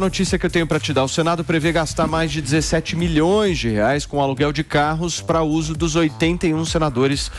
Notícia que eu tenho para te dar: o Senado prevê gastar mais de 17 milhões de reais com aluguel de carros para uso dos 81 senadores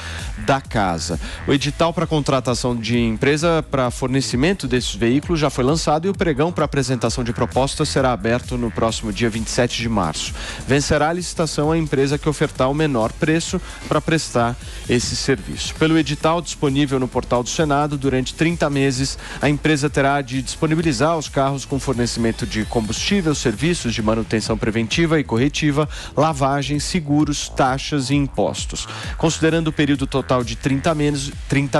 da casa. O edital para contratação de empresa para fornecimento desses veículos já foi lançado e o pregão para apresentação de propostas será aberto no próximo dia 27 de março. Vencerá a licitação a empresa que ofertar o menor preço para prestar esse serviço. Pelo edital disponível no portal do Senado, durante 30 meses, a empresa terá de disponibilizar os carros com fornecimento de combustível, serviços de manutenção preventiva e corretiva, lavagem, seguros, taxas e impostos. Considerando o período total de 30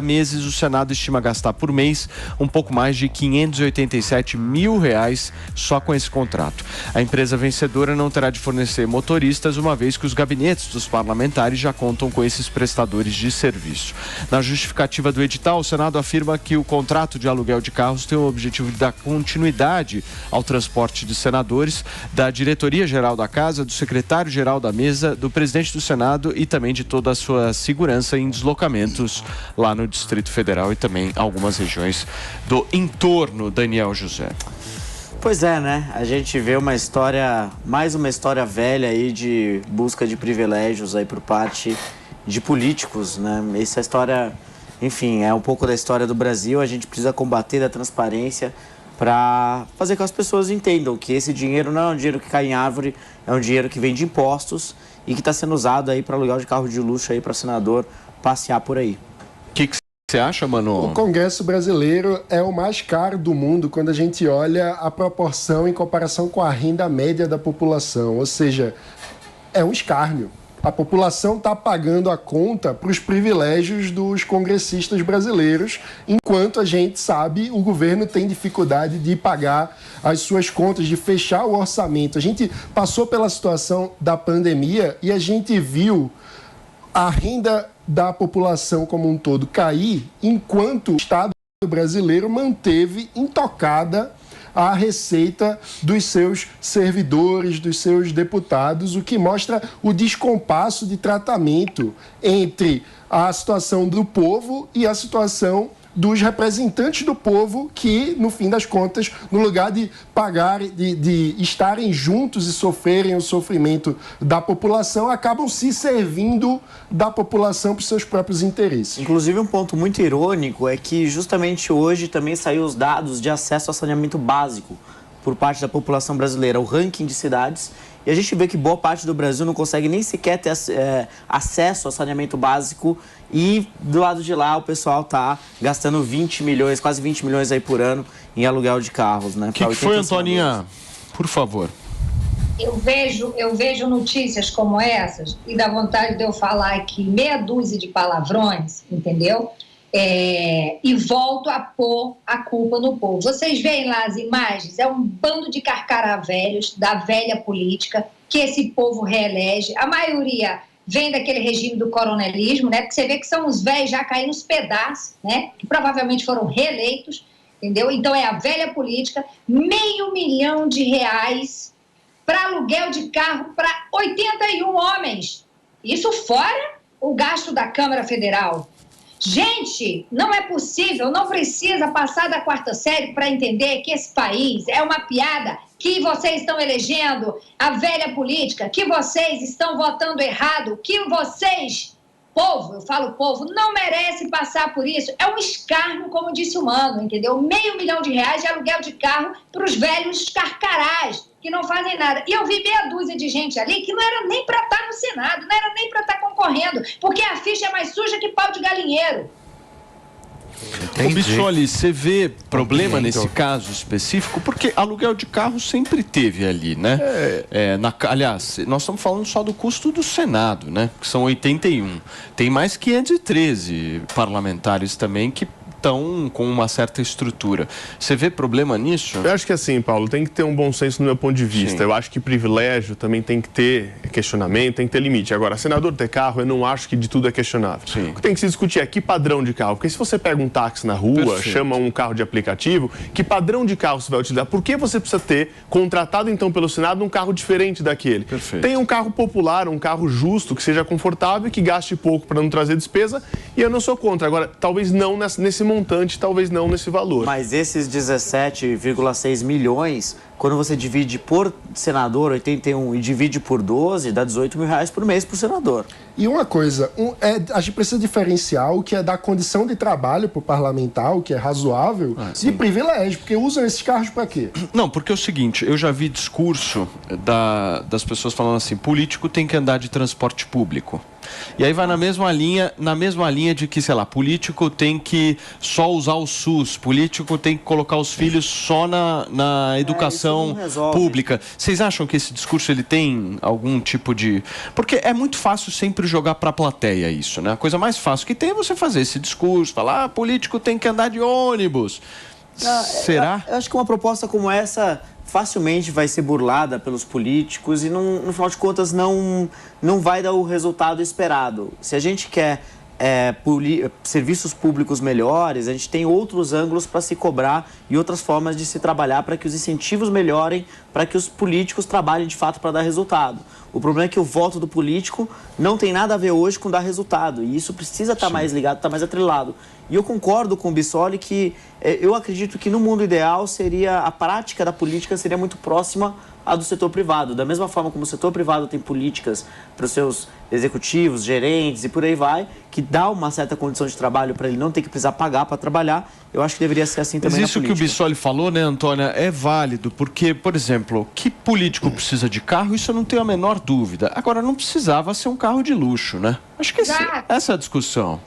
meses, o Senado estima gastar por mês um pouco mais de R$587 mil só com esse contrato. A empresa vencedora não terá de fornecer motoristas, uma vez que os gabinetes dos parlamentares já contam com esses prestadores de serviço. Na justificativa do edital, o Senado afirma que o contrato de aluguel de carros tem o objetivo de dar continuidade ao transporte de senadores, da diretoria-geral da Casa, do secretário-geral da Mesa, do presidente do Senado e também de toda a sua segurança em deslocamentos lá no Distrito Federal e também algumas regiões do entorno. Daniel José. Pois é, né? A gente vê mais uma história velha aí de busca de privilégios aí por parte de políticos, né? Essa história, enfim, é um pouco da história do Brasil. A gente precisa combater da transparência para fazer com que as pessoas entendam que esse dinheiro não é um dinheiro que cai em árvore, é um dinheiro que vem de impostos e que está sendo usado aí para aluguel de carro de luxo aí para senador passear por aí. O que você acha, Mano? O Congresso brasileiro é o mais caro do mundo quando a gente olha a proporção em comparação com a renda média da população, ou seja, é um escárnio. A população está pagando a conta para os privilégios dos congressistas brasileiros, enquanto a gente sabe o governo tem dificuldade de pagar as suas contas, de fechar o orçamento. A gente passou pela situação da pandemia e a gente viu a renda da população como um todo cair, enquanto o Estado brasileiro manteve intocada a receita dos seus servidores, dos seus deputados, o que mostra o descompasso de tratamento entre a situação do povo e a situação dos representantes do povo que, no fim das contas, no lugar de pagar, de estarem juntos e sofrerem o sofrimento da população, acabam se servindo da população para os seus próprios interesses. Inclusive, um ponto muito irônico é que justamente hoje também saiu os dados de acesso ao saneamento básico por parte da população brasileira, o ranking de cidades, e a gente vê que boa parte do Brasil não consegue nem sequer ter acesso ao saneamento básico e do lado de lá o pessoal está gastando 20 milhões, quase 20 milhões aí por ano em aluguel de carros, né? O que foi, Antoninha? Por favor. Eu vejo notícias como essas e dá vontade de eu falar aqui meia dúzia de palavrões, entendeu? E volto a pôr a culpa no povo. Vocês veem lá as imagens, é um bando de carcaravelhos da velha política que esse povo reelege. A maioria vem daquele regime do coronelismo, né? Porque você vê que são os velhos já caindo nos pedaços, né? Que provavelmente foram reeleitos, entendeu? Então é a velha política, R$500 milhão para aluguel de carro para 81 homens. Isso fora o gasto da Câmara Federal. Gente, não é possível, não precisa passar da quarta série para entender que esse país é uma piada, que vocês estão elegendo a velha política, que vocês estão votando errado, que vocês, povo, eu falo povo, não merece passar por isso. É um escárnio, como disse o Mano, entendeu? R$500 milhão de aluguel de carro para os velhos carcarás, que não fazem nada. E eu vi meia dúzia de gente ali que não era nem para estar no Senado, não era nem para estar concorrendo, porque a ficha é mais suja que pau de galinheiro. Ô Bissoli, você vê problema nesse caso específico? Porque aluguel de carro sempre teve ali, né? Aliás, nós estamos falando só do custo do Senado, né? Que são 81. Tem mais 513 parlamentares também que estão com uma certa estrutura. Você vê problema nisso? Eu acho que assim, Paulo, tem que ter um bom senso no meu ponto de vista. Sim. Eu acho que privilégio também tem que ter questionamento, tem que ter limite. Agora, senador ter carro, eu não acho que de tudo é questionável. Sim. O que tem que se discutir é que padrão de carro. Porque se você pega um táxi na rua, Perfeito. chama um carro de aplicativo, que padrão de carro você vai utilizar? Por que você precisa ter contratado, então, pelo Senado, um carro diferente daquele? Perfeito. Tem um carro popular, um carro justo, que seja confortável, que gaste pouco para não trazer despesa, e eu não sou contra. Agora, talvez não nesse montante, talvez não nesse valor. Mas esses 17,6 milhões quando você divide por senador, 81, e divide por 12, dá R$18.000 por mês por senador. E uma coisa, a gente precisa diferenciar o que é dar condição de trabalho para o parlamentar, o que é razoável, de privilégio, porque usam esses cargos para quê? Não, porque é o seguinte, eu já vi discurso das pessoas falando assim, político tem que andar de transporte público. E aí vai na mesma linha de que, sei lá, político tem que só usar o SUS, político tem que colocar os filhos só na educação pública. Vocês acham que esse discurso ele tem algum tipo de... Porque é muito fácil sempre jogar para a plateia isso, né? A coisa mais fácil que tem é você fazer esse discurso, falar, político tem que andar de ônibus. Será? Eu acho que uma proposta como essa facilmente vai ser burlada pelos políticos e, no final de contas, não vai dar o resultado esperado. Se a gente quer serviços públicos melhores, a gente tem outros ângulos para se cobrar e outras formas de se trabalhar para que os incentivos melhorem, para que os políticos trabalhem de fato para dar resultado. O problema é que o voto do político não tem nada a ver hoje com dar resultado e isso precisa estar mais ligado, estar mais atrelado. E eu concordo com o Bissoli que eu acredito que no mundo ideal a prática da política seria muito próxima à do setor privado. Da mesma forma como o setor privado tem políticas para os seus executivos, gerentes e por aí vai, que dá uma certa condição de trabalho para ele não ter que precisar pagar para trabalhar, eu acho que deveria ser assim também na política. Mas isso que o Bissoli falou, né, Antônia, é válido, porque, por exemplo, que político precisa de carro, isso eu não tenho a menor dúvida. Agora, não precisava ser um carro de luxo, né? Acho que essa é a discussão.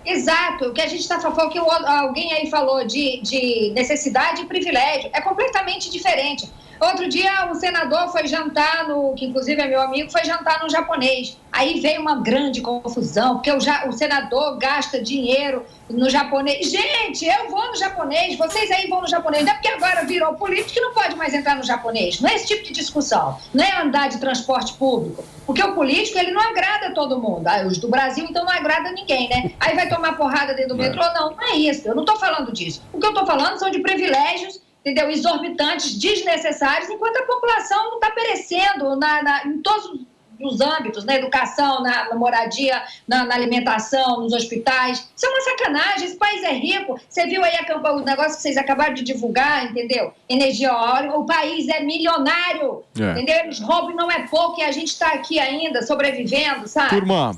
Exato, o que a gente está falando, que alguém aí falou de necessidade e privilégio, é completamente diferente. Outro dia um senador foi jantar, que inclusive é meu amigo, foi jantar no japonês. Aí veio uma grande confusão, porque o senador gasta dinheiro no japonês. Gente, eu vou no japonês, vocês aí vão no japonês. Não é porque agora virou político que não pode mais entrar no japonês. Não é esse tipo de discussão. Não é andar de transporte público. Porque o político, ele não agrada todo mundo. Os do Brasil, então, não agrada ninguém, né? Aí vai tomar porrada dentro do metrô. Não é isso. Eu não estou falando disso. O que eu estou falando são de privilégios, entendeu? Exorbitantes, desnecessários, enquanto a população não está perecendo em todos os âmbitos, na educação, na moradia, na alimentação, nos hospitais. Isso é uma sacanagem, esse país é rico. Você viu aí o negócio que vocês acabaram de divulgar, entendeu? Energia eólica, o país é milionário, entendeu? Eles roubam não é pouco e a gente está aqui ainda sobrevivendo, sabe? Turma,